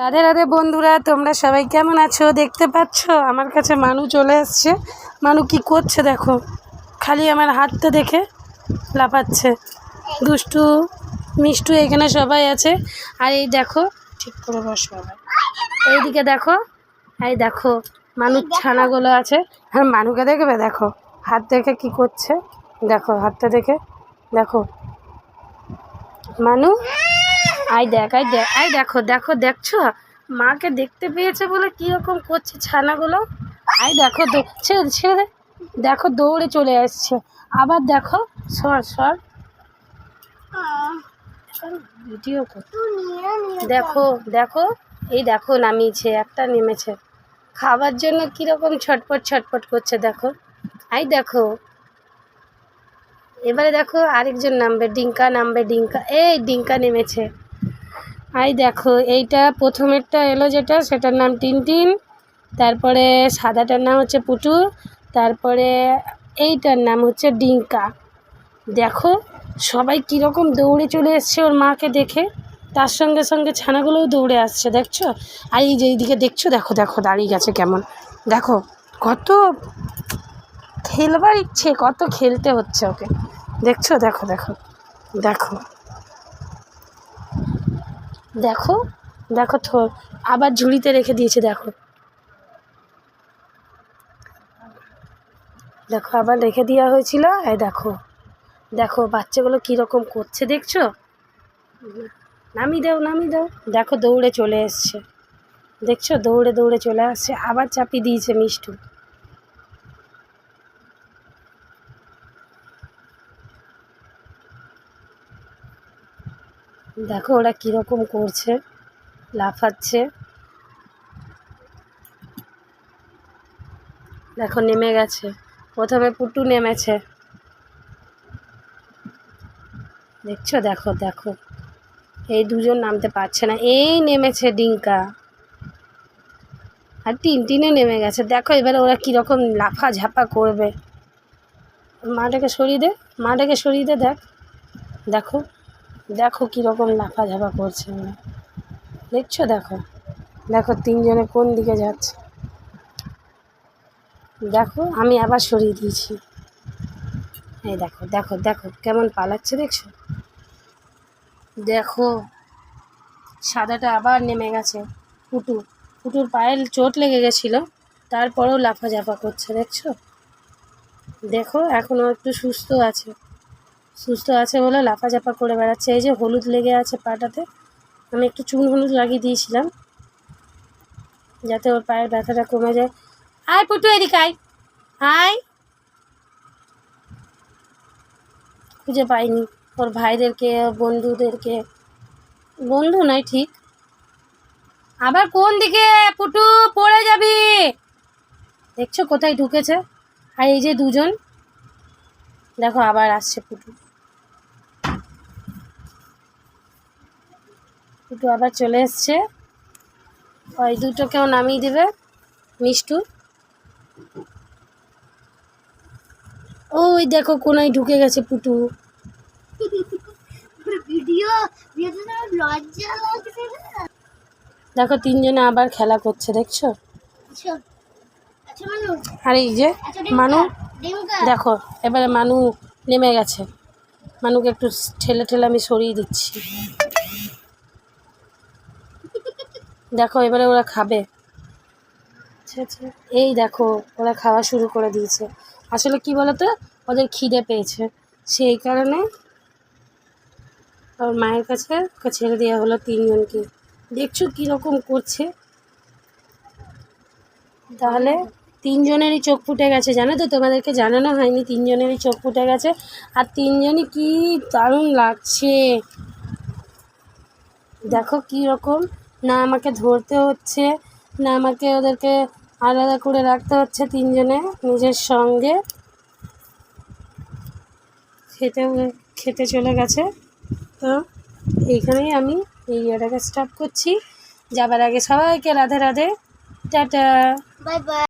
রাধে রাধে বন্ধুরা, তোমরা সবাই কেমন আছো? দেখতে পাচ্ছ আমার কাছে মানু চলে এসছে। মানু কি করছে দেখো, খালি আমার হাতটা দেখে লাফাচ্ছে। দুষ্টু মিষ্টু এখানে সবাই আছে। আর এই দেখো, ঠিক করে বসো বাবা, এইদিকে দেখো, এই দেখো মানুষ ছানাগুলো আছে। আর মানুকে দেখবে, দেখো হাত দেখে কি করছে, দেখো হাতটা দেখে, দেখো মানু আই দেখ, আই দেখো দেখো, দেখছো মাকে দেখতে পেয়েছে বলে কীরকম করছে ছানাগুলো। আই দেখো, ছেড়ে ছেড়ে দেখো, দৌড়ে চলে আসছে। আবার দেখো, সর সর, ভিডিও দেখো দেখো, এই দেখো নামিয়েছে, একটা নেমেছে খাবার জন্য, কীরকম ছটপট ছটপট করছে দেখো। আই দেখো, এবারে দেখো আরেকজন নামবে, ডিঙ্কা নামবে, ডিঙ্কা, এই ডিঙ্কা নেমেছে। আই দেখো, এইটা প্রথমেরটা এলো যেটা, সেটার নাম টিনটিন, তারপরে সাদাটার নাম হচ্ছে পুটু, তারপরে এইটার নাম হচ্ছে ডিঙ্কা। দেখো সবাই কীরকম দৌড়ে চলে এসছে ওর মাকে দেখে, তার সঙ্গে সঙ্গে ছানাগুলোও দৌড়ে আসছে, দেখছো। আর এই যে এইদিকে দেখছো, দেখো দেখো দাঁড়িয়ে গেছে কেমন, দেখো কত খেলবার ইচ্ছে, কত খেলতে হচ্ছে ওকে, দেখছো, দেখো দেখো দেখো দেখো দেখো, আবার ঝুড়িতে রেখে দিয়েছে, দেখো দেখো, আবার রেখে দেওয়া হয়েছিল। এই দেখো দেখো বাচ্চাগুলো কীরকম করছে, দেখছো। নামিয়ে দাও, নামিয়ে দাও, দেখো দৌড়ে চলে এসছে, দেখছো দৌড়ে দৌড়ে চলে আসছে। আবার চাপিয়ে দিয়েছে মিষ্টু। দেখো ওরা কীরকম করছে, লাফাচ্ছে, দেখো নেমে গেছে। প্রথমে পুটু নেমেছে, দেখছো, দেখো দেখো, এই দুজন নামতে পারছে না, এই নেমেছে ডিঙ্কা, আর টিনটিনে নেমে গেছে। দেখো এবারে ওরা কীরকম লাফা ঝাপা করবে। মাটাকে সরিয়ে দে, মাটাকে সরিয়ে দে, দেখ দেখো দেখো কীরকম লাফা ঝাপা করছে ওরা, দেখছো, দেখো দেখো তিনজনে কোন দিকে যাচ্ছে। দেখো আমি আবার সরিয়ে দিয়েছি, এই দেখো দেখো দেখো কেমন পালাচ্ছে, দেখছো। দেখো সাদাটা আবার নেমে গেছে, পুটুর পায়ে চোট লেগে গেছিলো, তারপরেও লাফাঝাপা করছে, দেখছো। দেখো এখনও একটু সুস্থ আছে বলে লাফাঝাপা করে বেড়াচ্ছে। এই যে হলুদ লেগে আছে পাটাতে, আমি একটু চুন হলুদ লাগিয়ে দিয়েছিলাম যাতে ওর পায়ের ব্যথাটা কমে যায়। আয় পুটু, এদিকে আয়, আয়। খুঁজে পাইনি ওর ভাইদেরকে, বন্ধুদেরকে, বন্ধু নয় ঠিক। আবার কোন দিকে পুটু, পড়ে যাবি, দেখছো কোথায় ঢুকেছে। আর এই যে দুজন, দেখো আবার আসছে পুটু আবার চলে এসছে। ওই দুটোকেও নামিয়ে দেবে মিষ্টু। ওই দেখো কোনায় ঢুকে গেছে পুটু। দেখো তিনজনে আবার খেলা করছে, দেখছো। আর এই যে মানু, দেখো এবারে মানু নেমে গেছে, মানুকে একটু ঠেলে ঠেলে আমি সরিয়ে দিচ্ছি। দেখো এবারে ওরা খাবে, এই দেখো ওরা খাওয়া শুরু করে দিয়েছে। আসলে কি বলতো, ওদের খিদে পেয়েছে, সেই কারণে ওর মায়ের কাছে ছেড়ে দেওয়া হলো তিনজনকে। দেখছো কীরকম করছে। তাহলে তিনজনেরই চোখ ফুটে গেছে, জানো তো, তোমাদেরকে জানানো হয়নি, তিনজনেরই চোখ ফুটে গেছে। আর তিনজনই কি দারুণ লাগছে, দেখো কীরকম, না আমাকে ধরতে হচ্ছে, না আমাকে ওদেরকে আলাদা করে রাখতে হচ্ছে, তিনজনে নিজের সঙ্গে খেতে চলে গেছে। তো এইখানেই আমি এই ভিডিওটাকে স্টপ করছি। যাবার আগে সবাইকে Radhe Radhe, tata, bye bye.